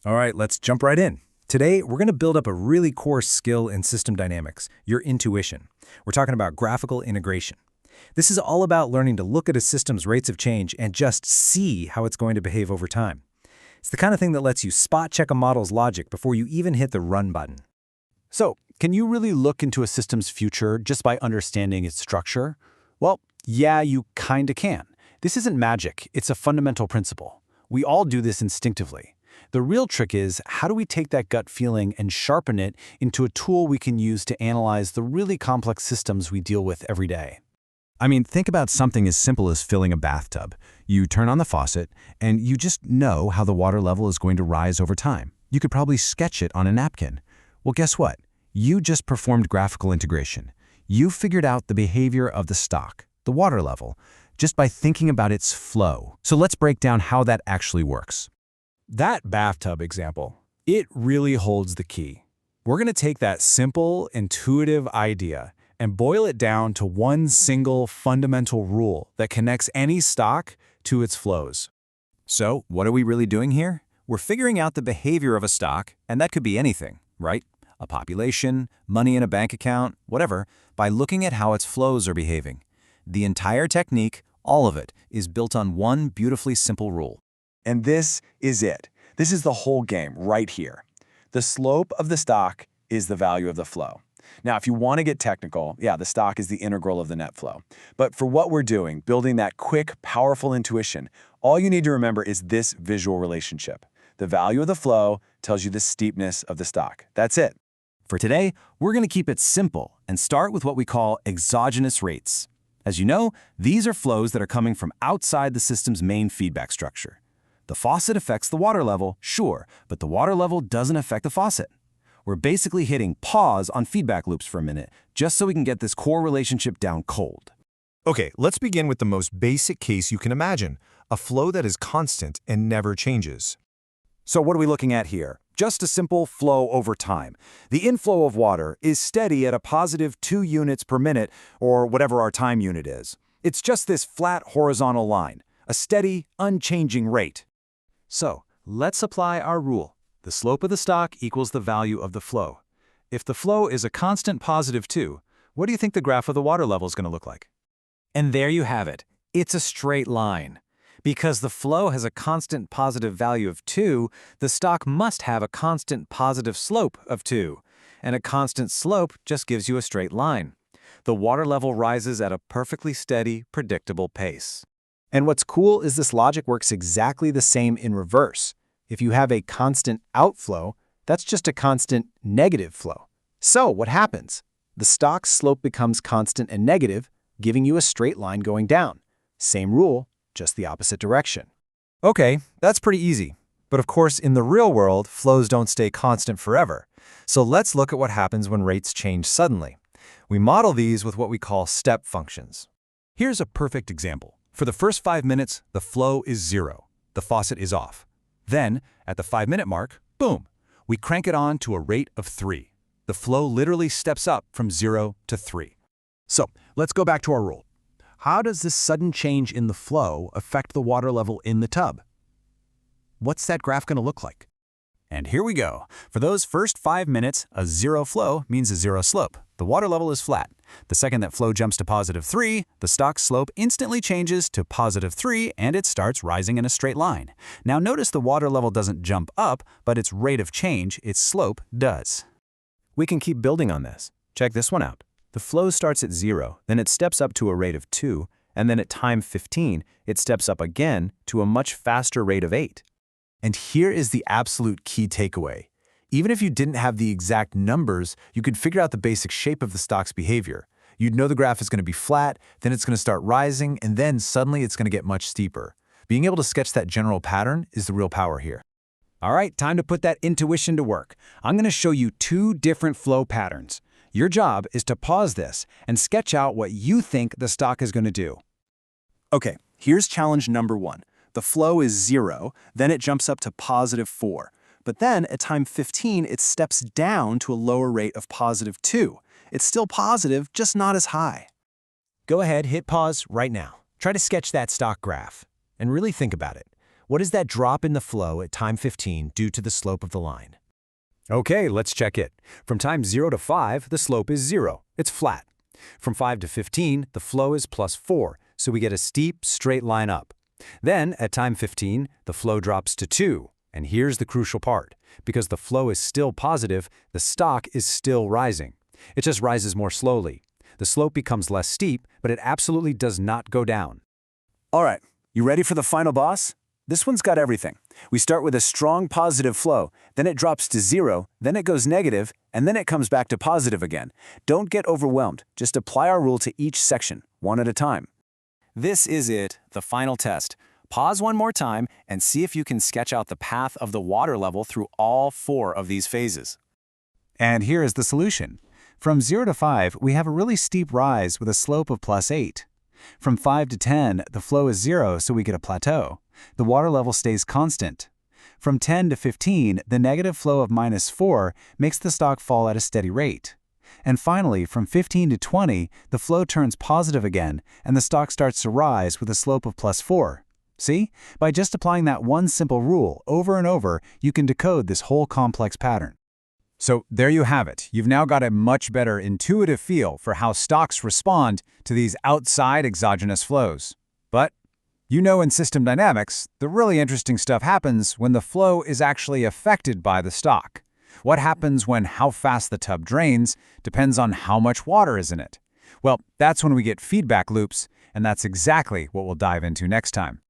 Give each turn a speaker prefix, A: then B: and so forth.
A: All right, let's jump right in. Today, we're going to build up a really core skill in system dynamics, your intuition. We're talking about graphical integration. This is all about learning to look at a system's rates of change and just see how it's going to behave over time. It's the kind of thing that lets you spot check a model's logic before you even hit the run button.
B: So, can you really look into a system's future just by understanding its structure? Well, yeah, you kinda can. This isn't magic, it's a fundamental principle. We all do this instinctively. The real trick is, how do we take that gut feeling and sharpen it into a tool we can use to analyze the really complex systems we deal with every day?
C: I mean, think about something as simple as filling a bathtub. You turn on the faucet, and you just know how the water level is going to rise over time. You could probably sketch it on a napkin. Well, guess what? You just performed graphical integration. You figured out the behavior of the stock, the water level, just by thinking about its flow. So let's break down how that actually works.
B: That bathtub example, it really holds the key. We're going to take that simple, intuitive idea and boil it down to one single fundamental rule that connects any stock to its flows.
A: So, what are we really doing here? We're figuring out the behavior of a stock, and that could be anything, right? A population, money in a bank account, whatever, by looking at how its flows are behaving. The entire technique, all of it, is built on one beautifully simple rule.
D: And this is it. This is the whole game right here. The slope of the stock is the value of the flow. Now, if you want to get technical, yeah, the stock is the integral of the net flow. But for what we're doing, building that quick, powerful intuition, all you need to remember is this visual relationship. The value of the flow tells you the steepness of the stock. That's it.
A: For today, we're going to keep it simple and start with what we call exogenous rates. As you know, these are flows that are coming from outside the system's main feedback structure. The faucet affects the water level, sure, but the water level doesn't affect the faucet. We're basically hitting pause on feedback loops for a minute, just so we can get this core relationship down cold.
E: Okay, let's begin with the most basic case you can imagine, a flow that is constant and never changes.
B: So what are we looking at here? Just a simple flow over time. The inflow of water is steady at a positive 2 units per minute, or whatever our time unit is. It's just this flat horizontal line, a steady, unchanging rate. So, let's apply our rule. The slope of the stock equals the value of the flow. If the flow is a constant positive 2, what do you think the graph of the water level is going to look like?
A: And there you have it. It's a straight line. Because the flow has a constant positive value of 2, the stock must have a constant positive slope of 2. And a constant slope just gives you a straight line. The water level rises at a perfectly steady, predictable pace.
B: And what's cool is this logic works exactly the same in reverse. If you have a constant outflow, that's just a constant negative flow. So what happens? The stock's slope becomes constant and negative, giving you a straight line going down. Same rule, just the opposite direction.
A: Okay, that's pretty easy. But of course, in the real world, flows don't stay constant forever. So let's look at what happens when rates change suddenly. We model these with what we call step functions. Here's a perfect example. For the first 5 minutes, the flow is 0. The faucet is off. Then, at the 5-minute mark, boom, we crank it on to a rate of 3. The flow literally steps up from 0 to 3.
B: So, let's go back to our rule. How does this sudden change in the flow affect the water level in the tub? What's that graph going to look like?
A: And here we go. For those first 5 minutes, a 0 flow means a 0 slope. The water level is flat. The second that flow jumps to positive 3, the stock slope instantly changes to positive 3 and it starts rising in a straight line. Now notice the water level doesn't jump up, but its rate of change, its slope, does. We can keep building on this. Check this one out. The flow starts at 0, then it steps up to a rate of 2, and then at time 15, it steps up again to a much faster rate of 8. And here is the absolute key takeaway. Even if you didn't have the exact numbers, you could figure out the basic shape of the stock's behavior. You'd know the graph is going to be flat, then it's going to start rising, and then suddenly it's going to get much steeper. Being able to sketch that general pattern is the real power here. All right, time to put that intuition to work. I'm going to show you 2 different flow patterns. Your job is to pause this and sketch out what you think the stock is going to do. Okay, here's challenge number 1. The flow is 0, then it jumps up to positive 4. But then, at time 15, it steps down to a lower rate of positive 2. It's still positive, just not as high. Go ahead, hit pause right now. Try to sketch that stock graph. And really think about it.
F: What is that drop in the flow at time 15 due to the slope of the line?
C: Okay, let's check it. From time 0 to 5, the slope is 0. It's flat. From 5 to 15, the flow is +4, so we get a steep, straight line up. Then, at time 15, the flow drops to 2. And here's the crucial part. Because the flow is still positive, the stock is still rising. It just rises more slowly. The slope becomes less steep, but it absolutely does not go down.
A: All right, you ready for the final boss? This one's got everything. We start with a strong positive flow, then it drops to 0, then it goes negative, and then it comes back to positive again. Don't get overwhelmed. Just apply our rule to each section, one at a time. This is it, the final test. Pause one more time and see if you can sketch out the path of the water level through all 4 of these phases. And here is the solution. From 0 to 5, we have a really steep rise with a slope of +8. From 5 to 10, the flow is 0, so we get a plateau. The water level stays constant. From 10 to 15, the negative flow of -4 makes the stock fall at a steady rate. And finally, from 15 to 20, the flow turns positive again, and the stock starts to rise with a slope of +4. See? By just applying that one simple rule over and over, you can decode this whole complex pattern.
B: So there you have it. You've now got a much better intuitive feel for how stocks respond to these outside exogenous flows. But you know, in system dynamics, the really interesting stuff happens when the flow is actually affected by the stock. What happens when how fast the tub drains depends on how much water is in it. Well, that's when we get feedback loops, and that's exactly what we'll dive into next time.